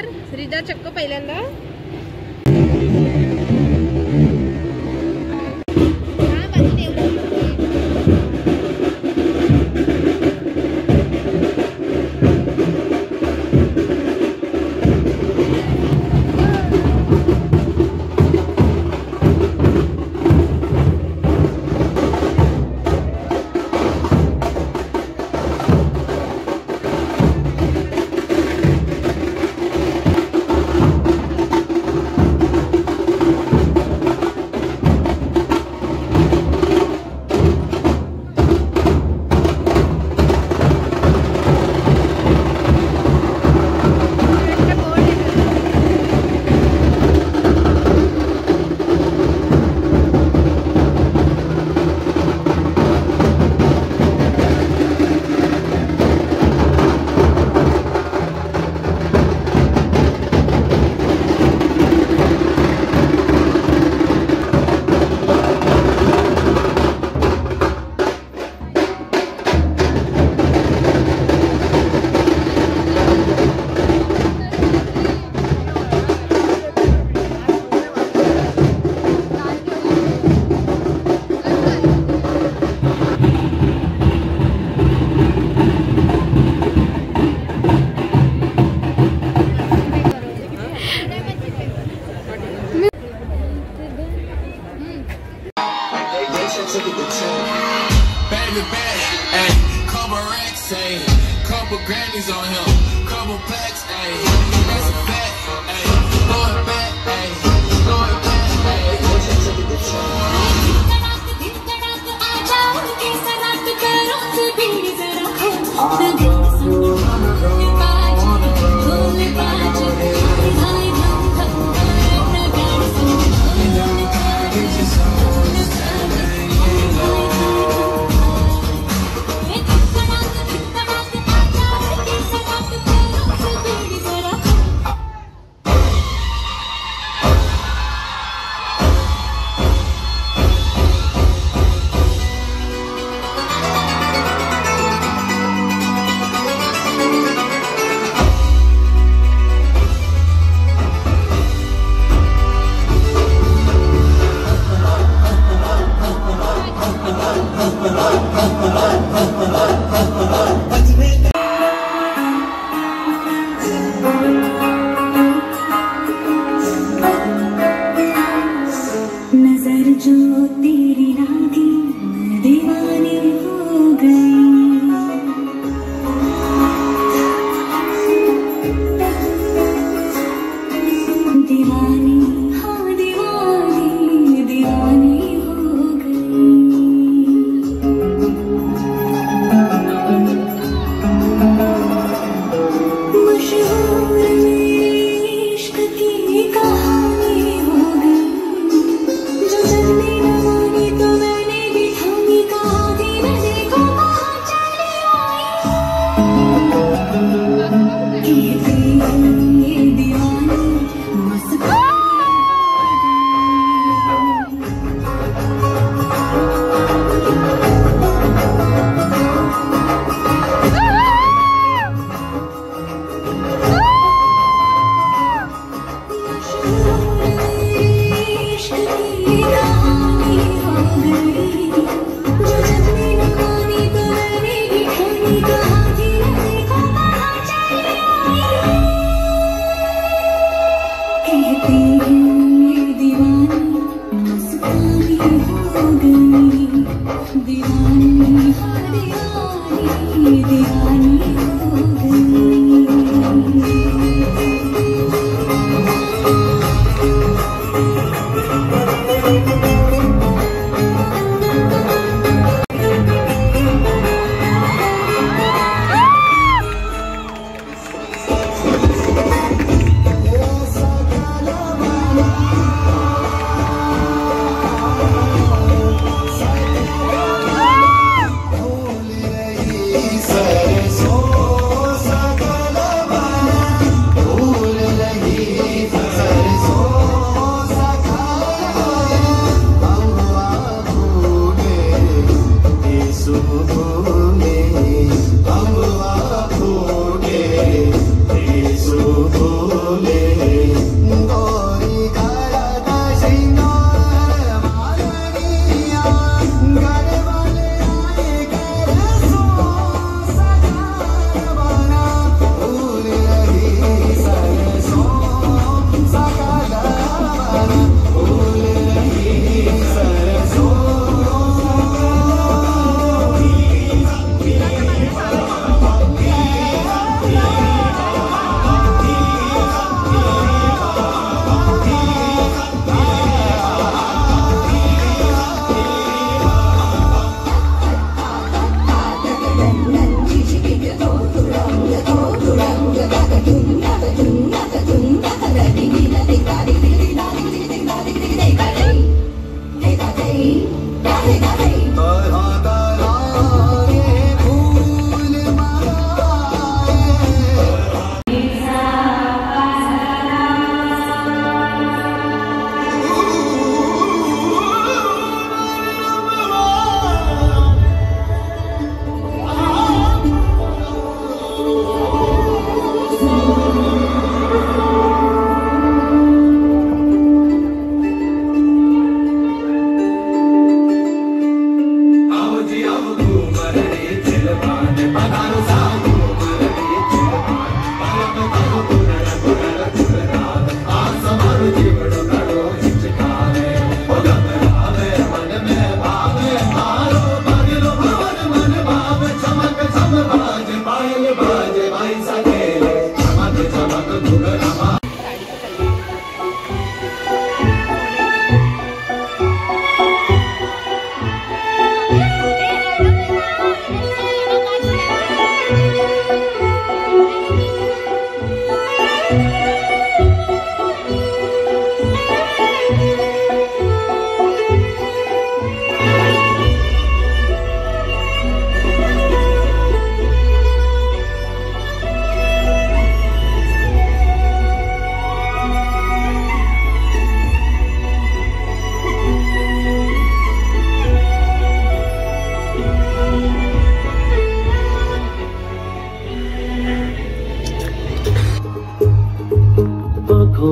श्रीजा चक्क पहिल्यांदा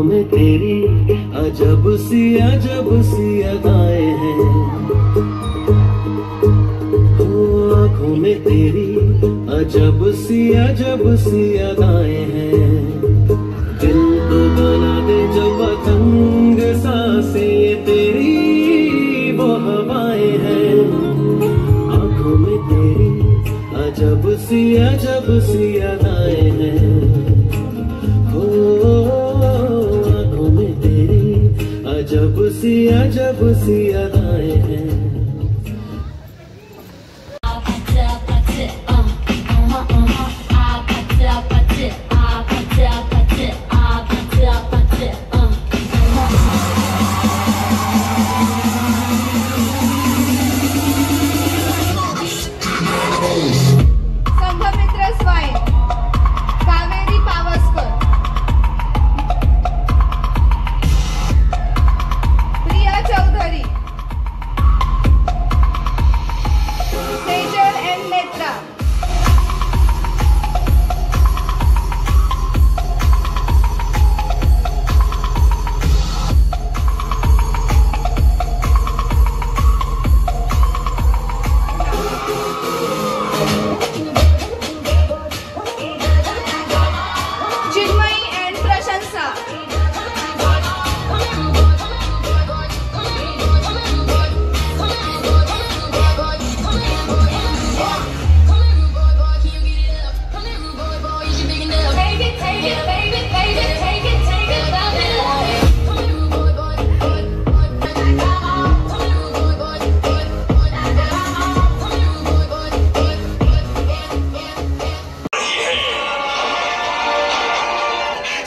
आंखों में तेरी अजब सी अदाएं हैं, आंखों में तेरी अजब सी अदाएं हैं। दिल को बना दे जब तंग सांसें तेरी वो हवाएं हैं, आंखों में तेरी अजब सी अदाएं हैं। हो आंखों में तेरी अजब सी अदाएं हैं।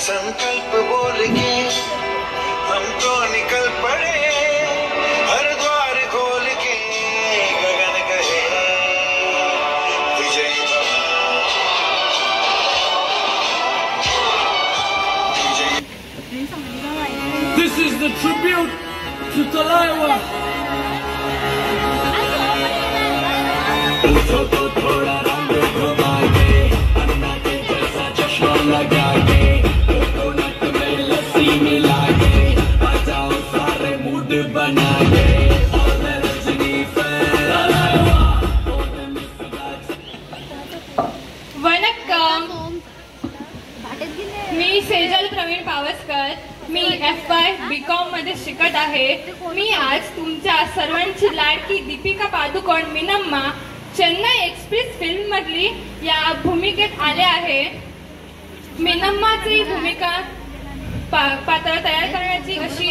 संकल्प बोल के हम तो निकल पड़े, हर द्वार खोल के गगन कहे विजय This is the tribute to Talaiwa. थोड़ा रंग घुमा के अन्ना के जैसा चश्मा लगा के कोकोनट में लस्सी मिला के बजाओ सारे मूड बना के और मैं रजनी वणक्कम, मी सेजल प्रवीण पावसकर, मी FY BCom मध्ये शिकत आहे। मी आज तुमच्या सर्वांची लाडकी दीपिका पादुकोण मिनम्मा चेन्नई एक्सप्रेस फिल्म मधली या भूमिकेत आले आहे। मिनम्माची भूमिका पात्र तयार करण्याची अशी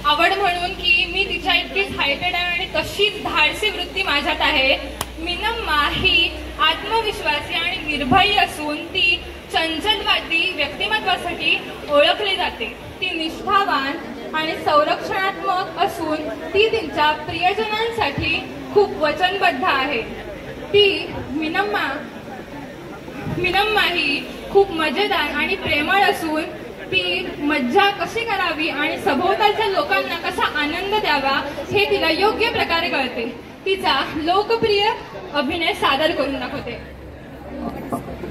आवड म्हणून की मी तिच्या इतकीच हायटेड आहे आणि तशीच धाडसी वृत्ती माझ्यात आहे। मिनम्मा ही आत्मविश्वासी आणि निर्भयी असून ती चंचलवादी व्यक्तिमत्वासाठी ओळखली जाते। ती निष्ठावान आणि संरक्षणात्मक असून ती तिच्या प्रियजनांसाठी खूप वचनबद्ध आहे। ती मिनम्मा ही खूप मजेदार आणि प्रेमळ असून ती मज्जा कशी करावी आणि सभोवतालच्या लोकांना कसा आनंद द्यावा हे तिला योग्य प्रकारे कळते। तिचा लोकप्रिय अभिनय सादर करून दाखवते।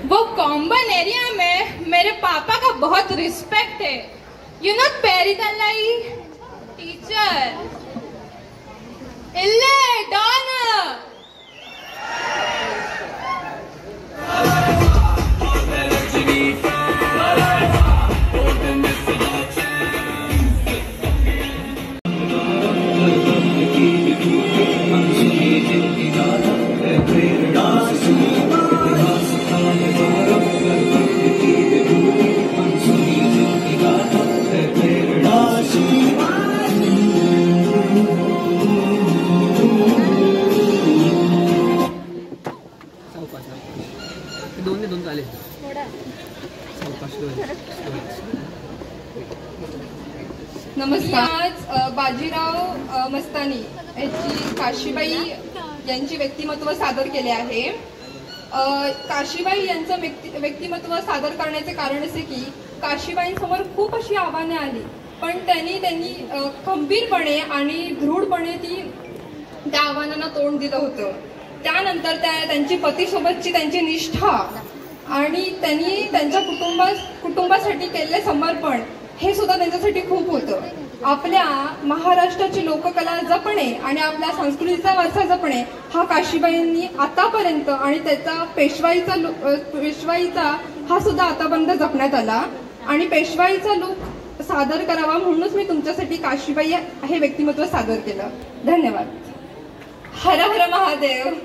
वो कॉम्बन एरिया में मेरे पापा का बहुत रिस्पेक्ट है। यू नो पेरिदलाई टीचर इल्ले डॉन। नमस्कार। आज बाजीराव मस्तानी यांची काशीबाई यांची व्यक्तिमत्व सादर केले आहे। काशीबाई यांचं व्यक्तिमत्व सादर करण्याचे कारण असे की काशीबाईंसमोर खूप अशी आव्हाने आली, पण त्यांनी खंबीरपणे आणि दृढपणे त्या आव्हानांना तोंड दिलं होतं। त्यानंतर त्यांची पतीसोबतची त्यांची निष्ठा आणि त्यांनी त्यांच्या कुटुंबासाठी केलेले समर्पण हे सुद्धा त्यांच्यासाठी खूप होतं. आपल्या महाराष्ट्राची लोककला जपणे आणि आपल्या संस्कृतीचा वारसा जपणे हा काशीबाईंनी आतापर्यंत आणि त्याचा पेशवाईचा हा सुद्धा आतापर्यंत जपण्यात आला. आणि पेशवाईचा लूक सादर करावा म्हणूनच मी तुमच्यासाठी काशीबाई हे व्यक्तिमत्व सादर केलं. धन्यवाद. हर हर महादेव.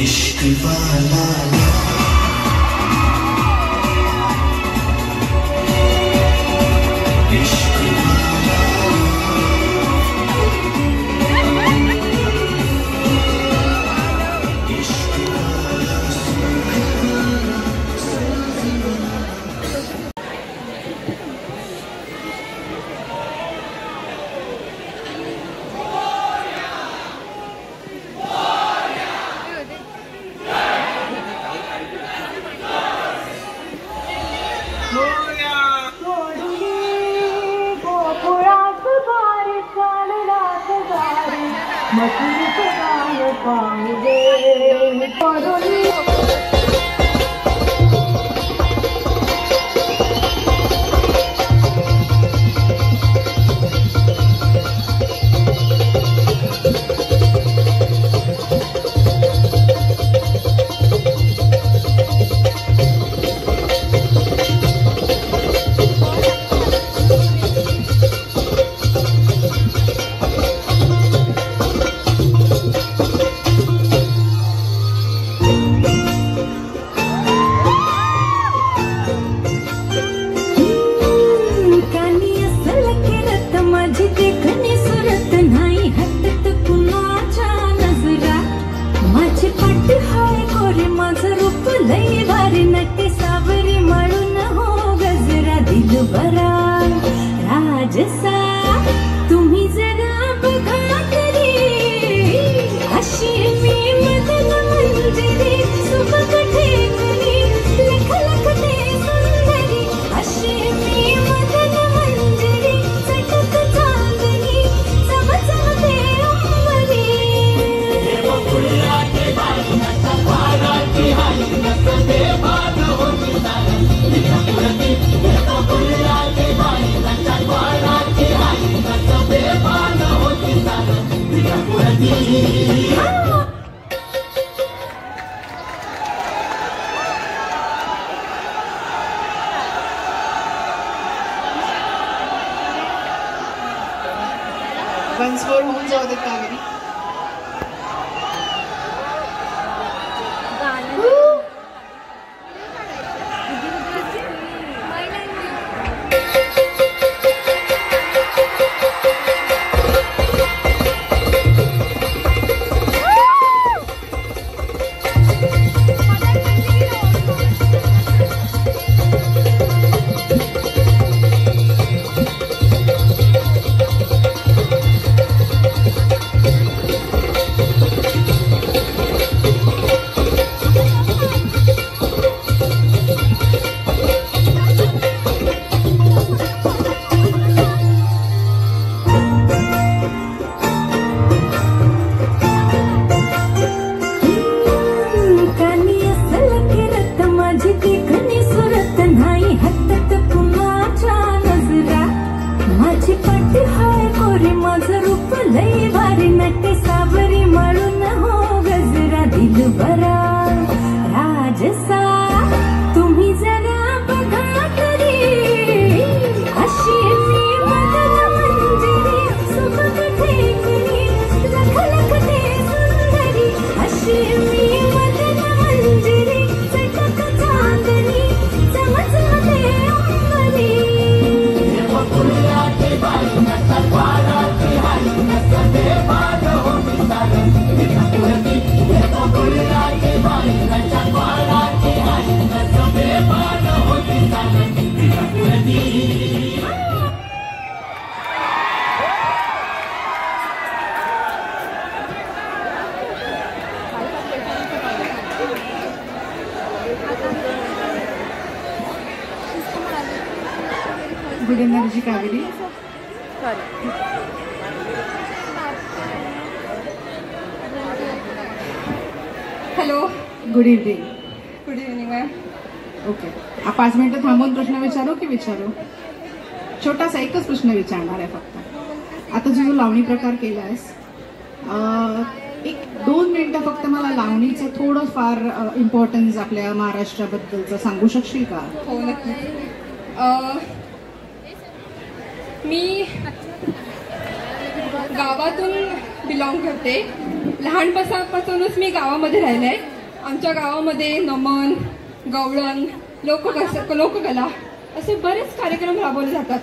इश्क वाला वन्सफोर होऊन जाऊ देत कावेरी. मी Madan Manjiri good energy Kaveri. Hello, good evening. Good evening ma'am. Okay, 5 मिनिटं थांबून प्रश्न विचारू की विचारू? छोटासा एकच प्रश्न विचारणार आहे फक्त. आता जो लावणी प्रकार केलायस, 1-2 मिनिटं फक्त मला लावणीचं थोडं फार इम्पॉर्टन्स आपल्या महाराष्ट्राबद्दलचं सांगू शकशील का? हो, नक्की. मी गावातून बिलॉंग करते. लहानपणापासूनच मी गावामध्ये राहिले. आमच्या गावामध्ये नमन, गवळण, लोककला असे बरेच कार्यक्रम राबवले जातात.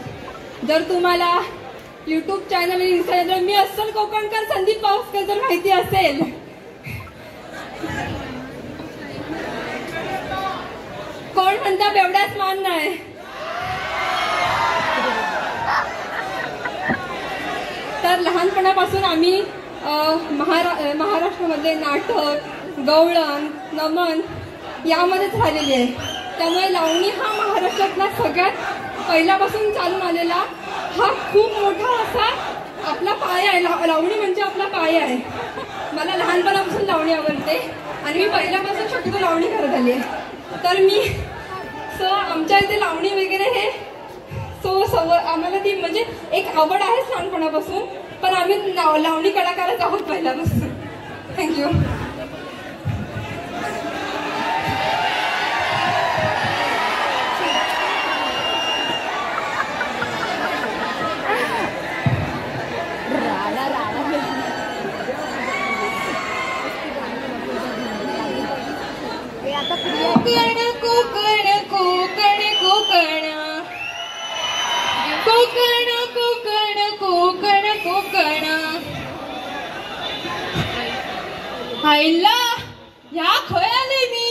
जर तुम्हाला यूट्यूब चॅनल आणि इंस्टाग्राम मी अस्सल कोकणकर संदीप पावसकर जर माहिती असेल, कोण म्हणता बेवड्याच मान नाही. तर लहानपणापासून आम्ही महाराष्ट्रामध्ये नाटक, गवळण, नमन यामध्येच राहिलेली आहे. त्यामुळे लावणी हा महाराष्ट्रातला सगळ्यात पहिल्यापासून चालून आलेला हा खूप मोठा असा आपला पाया आहे. लावणी म्हणजे आपला पाया आहे. मला लहानपणापासून लावणी आवडते आणि मी पहिल्यापासून शक्यतो लावणी करत आली आहे. तर मी आमच्या इथे लावणी वगैरे हे आम्हाला ती म्हणजे एक आवड आहेच लहानपणापासून. पण आम्ही लावणी कलाकारच आहोत पहिल्यापासून. थँक्यू. कोकण कोकण कोकण कोकण कोकण कोकण कोकण कोकण. आईला ह्या खय आले मी.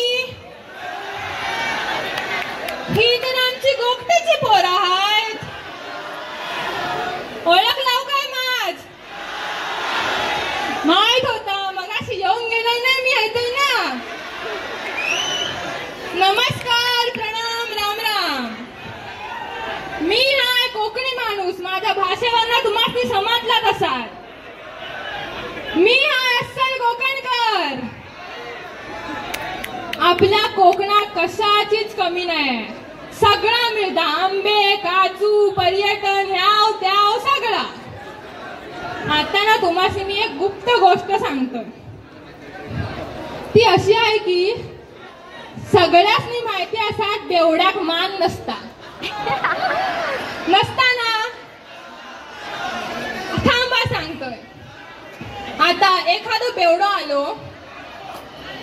ही तर आमची गोपटीची पोरं आहेत. ओळख लाव काय माझ? माहित होता मगाशी येऊन गेलाय ना मी. ऐकतोय ना. नमस्कार, प्रणाम, राम राम. मी हाय कोकणी माणूस. माझ्या भाषेवरनं तुम्हाला समजला कसा. मी हाय अस्सल कोकणकर. आपल्या कोकणात कशाचीच कमी नाही. सगळं मिळतं. आंबे, काजू, पर्यटन, ह्याव त्याव सगळं. आता ना तुम्हाला मी एक गुप्त गोष्ट सांगतो. ती अशी आहे की सगळ्यांनी माहिती असतात बेवड्याक मान नसता. नसताना थांबा सांगतोय. आता एखादं बेवडं आलो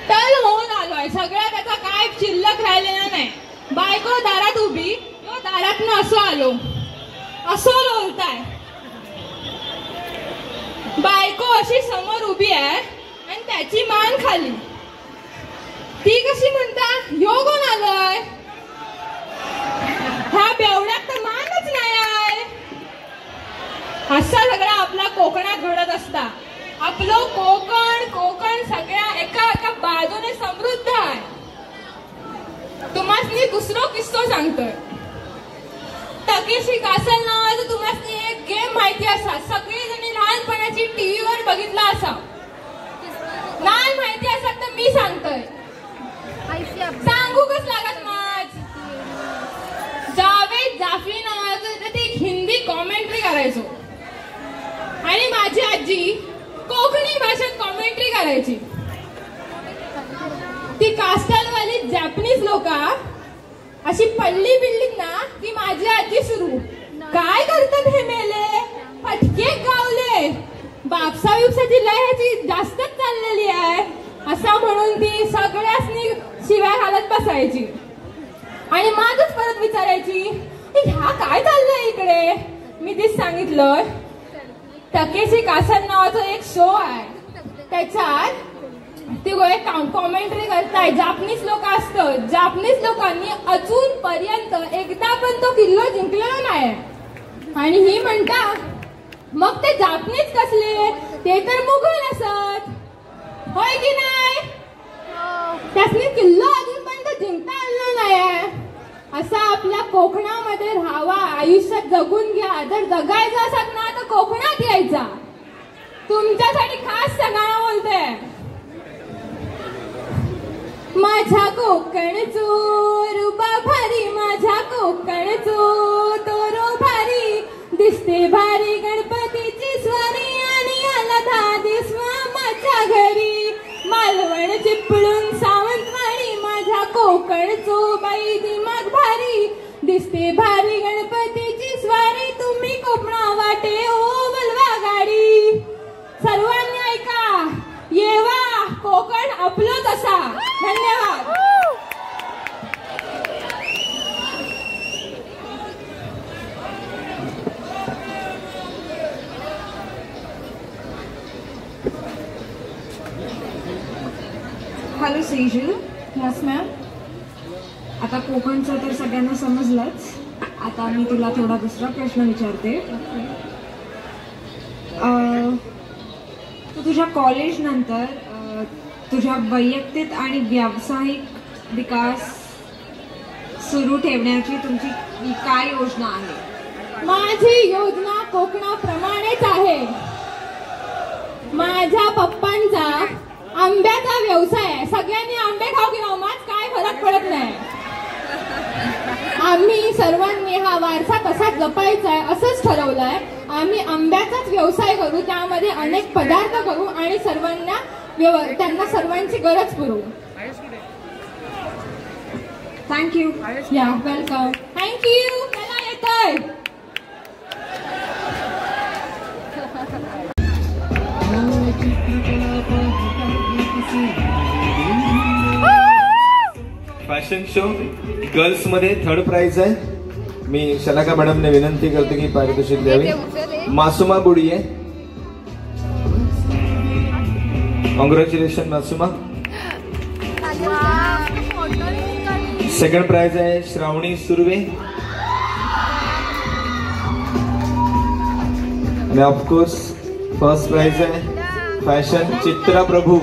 तर होऊन आलोय. सगळ्या त्याचा काय शिल्लक राहिलेला नाही. बायको दारात उभी, तो दारातनं असं आलो असं बोलताय. बायको अशी समोर उभी आहे आणि त्याची मान खाली. ती कशी म्हणता यो कोण आलोय. ह्या बेवड्यात तर मानच नाही आहे. असा सगळा आपला कोकणात घडत असता. आपलं कोकण सगळ्या एका एका बाजूने समृद्ध आहे. तुम्हाला दुसरा किस्सा सांगतोय. टकेशी कासल नावाचं तुम्हाला एक गेम माहिती असा. सगळेजणी लहानपणाची टीव्हीवर बघितला असा. नाही माहिती असत तर मी सांगतोय. सांगू कस लागत माझ. जावेद जाफरी नावाचं ते हिंदी कॉमेंट्री करायचो आणि माझी आजी कोकणी भाषेत कॉमेंट्री करायची. ती कास्टलवाली जॅपनीज लोक अशी पडली बिल्डिंग ना की माझी आजी सुरू काय करतात हे मेले पटके गावले. बापसा बिपसाची लयाची जास्तच चाललेली आहे असं म्हणून ती सगळ्यांनी शिवाय हालत बसायची आणि माझच परत विचारायची ह्या काय चाललंय इकडे. मी तीच सांगितलं टकेशी कासल नावाचा एक शो आहे. त्याच्यात ती कॉमेंट्री करताय. जापनीज लोक असतं. जापनीज लोकांनी अजूनपर्यंत एकदा पण तो किल्ला जिंकलेला नाही. आणि ही म्हणता मग ते जापनीज कसले ते तर मुघल असत होय की नाही. त्यासनी किल्ला अजूनपर्यंत जिंकता आला नाही. असा आपल्या कोकणामध्ये राहावा, आयुष्यात जगून घ्या. जर जगायचं असेल ना तर कोकणात यायचा. तुमच्यासाठी खास सगळं बोलते. माझ्या कोकणचो रुबा भारी, माझ्या कोकणचो तोरो भारी, दिसते भारी गणपतीची स्वारी आणि आला 10 दिवस मामाच्या घरी. मालवण चिपळूण सावंतवाडी, माझ्या कोकणचो बाई दिमाग भारी, दिसते भारी गणपतीची स्वारी. तुम्ही कोकणा वाटे ओ बलवा गाडी. सर्वांनी ऐका, येवा कोकण आपलंच असा. धन्यवाद. हॅलो सेजल. Yes ma'am. आता कोकणचं तर सगळ्यांना समजलंच. आता मी तुला थोडा दुसरा प्रश्न विचारते. तू तुझ्या कॉलेज नंतर तुझ्या वैयक्तिक आणि व्यावसायिक विकास सुरू ठेवण्याची तुमची काय योजना आहे? माझी योजना कोकणाप्रमाणेच आहे. माझ्या पप्पांचा आंब्याचा व्यवसाय आहे. सगळ्यांनी आंबे खाऊ की मामाच काय फरक पडत नाही. आम्ही सर्वांनी हा वारसा कसा जपायचा आहे असंच ठरवलंय. आम्ही आंब्याचाच व्यवसाय करू, त्यामध्ये अनेक पदार्थ करू आणि सर्वांना त्यांना सर्वांची गरज पुरवू. थँक्यू. या वेलकम. थँक्यू. मला येतंय. फॅशन शो गर्ल्स मध्ये 3rd प्राइज आहे. मी शलाका मॅडमने विनंती करते की पारितोषिक द्यावी. मासुमा बुडी आहे. कॉंग्रॅच्युलेशन मासुमा. 2nd प्राइज आहे श्रावणी सुर्वे. आणि ऑफकोर्स 1st प्राइज आहे फॅशन चित्रा प्रभू.